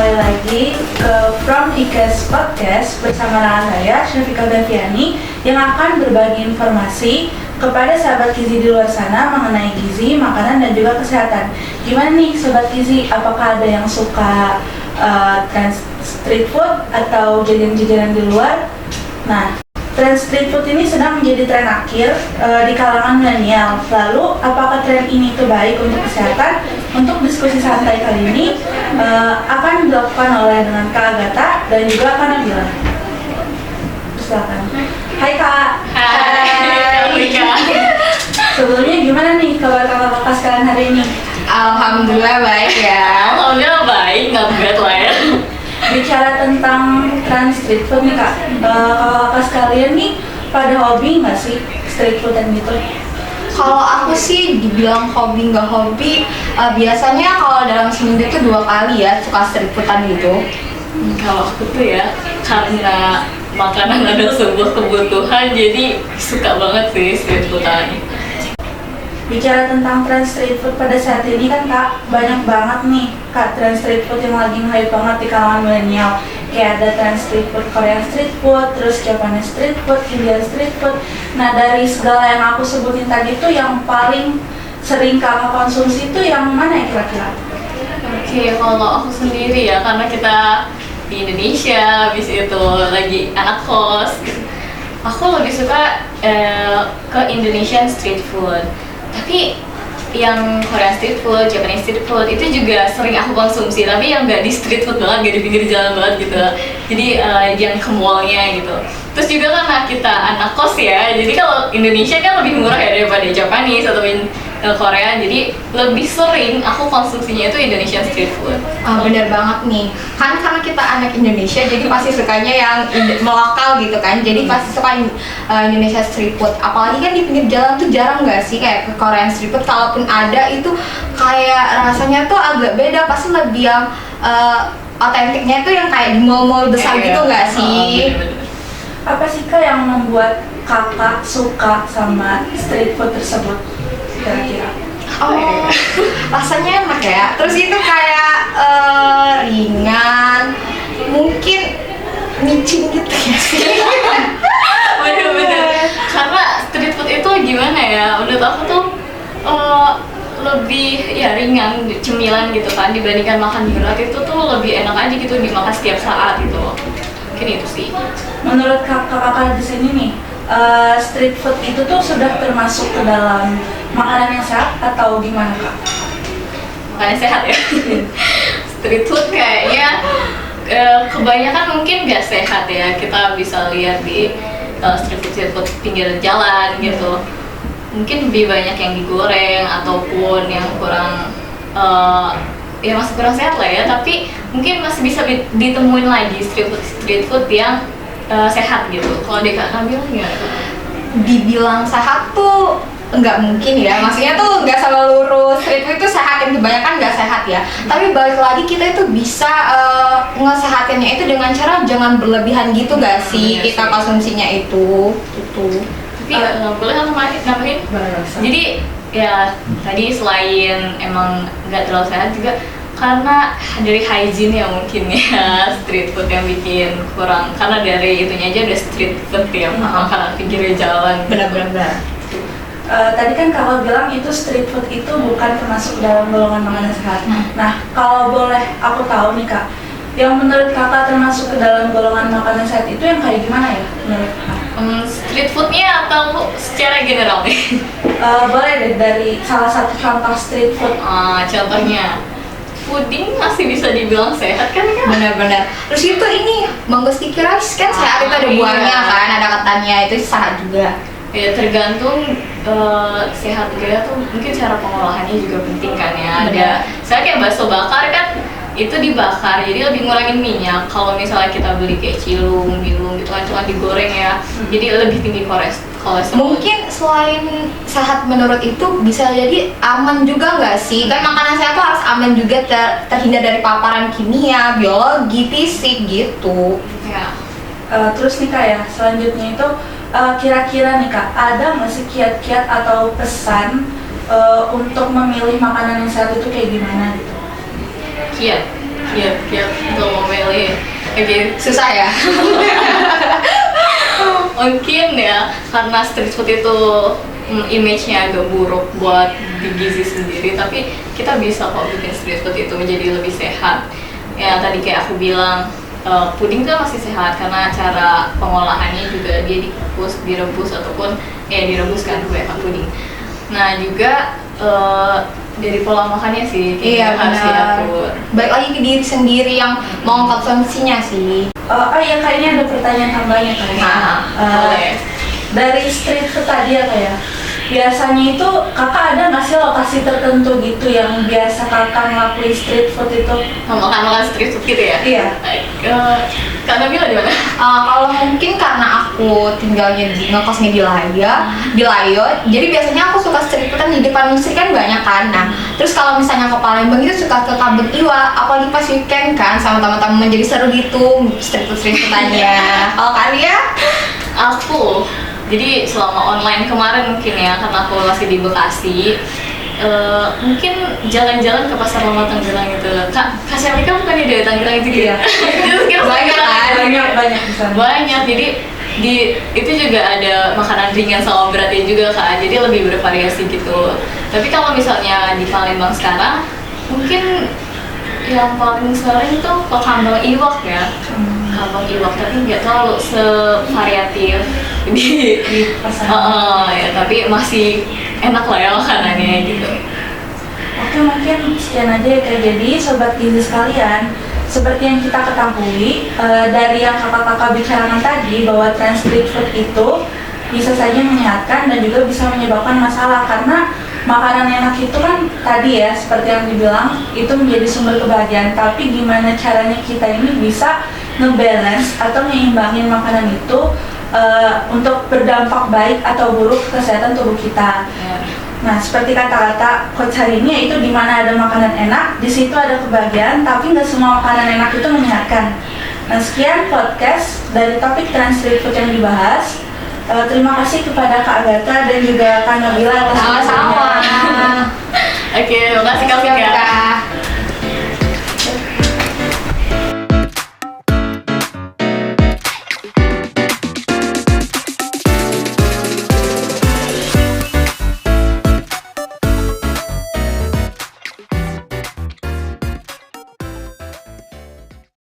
kembali lagi ke From IKES Podcast bersama saya Syafika Gaviani yang akan berbagi informasi kepada sahabat gizi di luar sana mengenai gizi, makanan, dan juga kesehatan. Gimana nih Sobat Gizi, apakah ada yang suka tren street food atau jajan-jajanan di luar? Nah, tren street food ini sedang menjadi tren akhir di kalangan milenial. Lalu, apakah tren ini itu baik untuk kesehatan? Untuk diskusi santai kali ini akan dilakukan oleh dengan Kak Agatha dan juga Kak Nabila. Silakan. Hai Kak. Hai Kak. Sebelumnya gimana nih kabar kakak-kakak sekalian hari ini? Alhamdulillah baik ya. Alhamdulillah baik, nggak bad lah ya. Bicara tentang tren street food nih Kak, kakak-kakak sekalian nih pada hobi nggak sih street food dan gitu? Kalau aku sih dibilang hobi nggak hobi, biasanya kalau dalam seminggu itu 2 kali ya suka street foodan gitu. Kalau aku tuh ya karena makanan adalah sebuah kebutuhan, jadi suka banget sih street foodan. Bicara tentang tren street food pada saat ini kan Kak, banyak banget nih Kak tren street food yang lagi hype banget di kalangan milenial. Kayak ada tren street food Korea street food, terus Japanese street food, Indian street food. Nah dari segala yang aku sebutin tadi tuh yang paling sering kakak konsumsi itu yang mana ya kira-kira? Oke, kalau aku sendiri ya karena kita di Indonesia, habis itu lagi anak kos, aku lebih suka ke Indonesian street food. Tapi yang Korean street food, Japanese street food itu juga sering aku konsumsi, tapi yang nggak di street food banget, nggak di pinggir jalan banget gitu. Jadi yang ke mallnya gitu. Terus juga karena kita anak kos ya, jadi kalau Indonesia kan lebih murah ya daripada Japanese atau Korea, jadi lebih sering aku konsumsinya itu Indonesian street food. Bener banget nih, kan karena kita anak Indonesia jadi pasti sukanya yang melokal gitu kan, jadi pasti suka Indonesia street food. Apalagi kan di pinggir jalan tuh jarang nggak sih kayak ke Korean street food, kalaupun ada itu kayak rasanya tuh agak beda, pasti lebih yang otentiknya itu yang kayak di mall-mall besar gitu nggak sih? Bener-bener. Apa sih Kak yang membuat kakak suka sama street food tersebut kira-kira? Oh, rasanya enak ya. Terus itu kayak ringan, mungkin micin gitu ya sih. Bener-bener. Karena street food itu gimana ya? Menurut aku tuh lebih ya ringan, cemilan gitu kan, dibandingkan makan berat itu tuh lebih enak aja gitu dimakan setiap saat gitu. Mungkin itu sih. Menurut kakak-kakak di sini nih, street food itu tuh sudah termasuk ke dalam makanan yang sehat atau gimana Kak? Makanan sehat ya. Street food kayaknya kebanyakan mungkin nggak sehat ya. Kita bisa lihat di street food pinggir jalan gitu. Mungkin lebih banyak yang digoreng ataupun yang kurang ya masih kurang sehat lah ya. Tapi mungkin masih bisa ditemuin lagi street food yang sehat gitu. Kalau di Kak Nabila gimana? Dibilang sehat tuh nggak mungkin ya, maksudnya tuh nggak selalu lurus. Street food itu sehat, yang kebanyakan nggak sehat ya. Tapi balik lagi kita itu bisa ngesehatinnya itu dengan cara jangan berlebihan gitu nggak sih Iya kita sih. konsumsinya itu gitu. Tapi nggak boleh nambahin. Jadi ya tadi selain emang nggak terlalu sehat juga karena dari hygiene ya mungkin ya street food yang bikin kurang, karena dari itunya aja udah street food ya, makanan pinggir jalan. Benar-benar. Tadi kan kakak bilang itu street food itu bukan termasuk dalam golongan makanan sehat. Nah, kalau boleh aku tahu nih Kak, yang menurut kakak termasuk ke dalam golongan makanan sehat itu yang kayak gimana ya menurut kakak? Street foodnya atau secara general nih? Boleh deh dari salah satu contoh street food. Contohnya puding masih bisa dibilang sehat kan Kak? Benar-benar. Terus itu ini mango sticky rice kan sehat, itu ada iya. buahnya kan, ada ketannya, itu sehat juga. Ya tergantung sehat gaya tuh mungkin cara pengolahannya juga penting kan ya. Ada saya kayak bakso bakar kan itu dibakar jadi lebih ngurangin minyak. Kalau misalnya kita beli kayak cilung, bilung gitu kan cuma digoreng ya, jadi lebih tinggi kolesterol. Mungkin selain sehat menurut itu bisa jadi aman juga nggak sih? Kan makanan sehat tuh harus aman juga, terhindar dari paparan kimia, biologi, fisik gitu. Ya. Terus nih Kak ya, selanjutnya itu kira-kira nih Kak, ada nggak sih kiat-kiat atau pesan untuk memilih makanan yang sehat itu kayak gimana gitu? Kiat. Yap, untuk memilih. Oke, Susah ya. mungkin ya karena street food itu image-nya agak buruk buat di Gizi sendiri, tapi kita bisa kok bikin street food itu menjadi lebih sehat. Ya tadi kayak aku bilang, puding kan masih sehat karena cara pengolahannya juga dia dikukus, direbus ataupun direbus kan kebanyakan puding. Nah juga dari pola makannya sih Iya, harus benar. diatur. Baik lagi ke diri sendiri yang mau konsumsinya sih. Oh iya, kayaknya ada pertanyaan tambahannya kak. Boleh. Dari street food tadi ya kak ya, biasanya itu kakak ada nggak sih lokasi tertentu gitu yang biasa kakak ngelakuin street food itu? Makan street food gitu ya? Iya. Kak Nabila di mana? Kalau mungkin karena aku tinggalnya ngekosnya di Layo, jadi biasanya aku suka street foodan di depan musik kan banyak kan. Nah, terus kalau misalnya ke Palembang itu suka ke Kampung Iwa, apalagi pas weekend kan sama teman-teman, jadi seru gitu street foodannya. Kalau kalian? Aku, jadi selama online kemarin mungkin ya, karena aku masih di Bekasi, mungkin jalan-jalan ke Pasar Lama Tangerang gitu. Kak Syafika bukan di Tangerang itu gitu? Iya. Itu kira Banyak kan? Banyak di sana. Banyak, jadi itu juga ada makanan ringan sama beratnya juga Kak, jadi lebih bervariasi gitu. Tapi kalau misalnya di Palembang sekarang, mungkin yang paling sering tuh ke Kambang Iwak ya. Kambang Iwak, tapi nggak terlalu sevariatif di pasar. ya, tapi masih enak lah ya makanannya gitu. Oke, mungkin sekian aja ya Kak. Jadi Sobat Gizi sekalian, seperti yang kita ketahui dari yang kakak-kakak bicarakan tadi, bahwa tren street food itu bisa saja menyehatkan dan juga bisa menyebabkan masalah, karena makanan enak itu kan tadi ya seperti yang dibilang itu menjadi sumber kebahagiaan, tapi gimana caranya kita ini bisa ngebalance atau nyimbangin makanan itu untuk berdampak baik atau buruk ke kesehatan tubuh kita. Ya. Nah, seperti kata-kata coach hari ini, yaitu di mana ada makanan enak, di situ ada kebahagiaan, tapi nggak semua makanan enak itu menyehatkan. Nah, sekian podcast dari topik tren street food yang dibahas. Terima kasih kepada Kak Agatha dan juga Kak Nabila atas Sama-sama. Oke, makasih Kak Fika. Kak.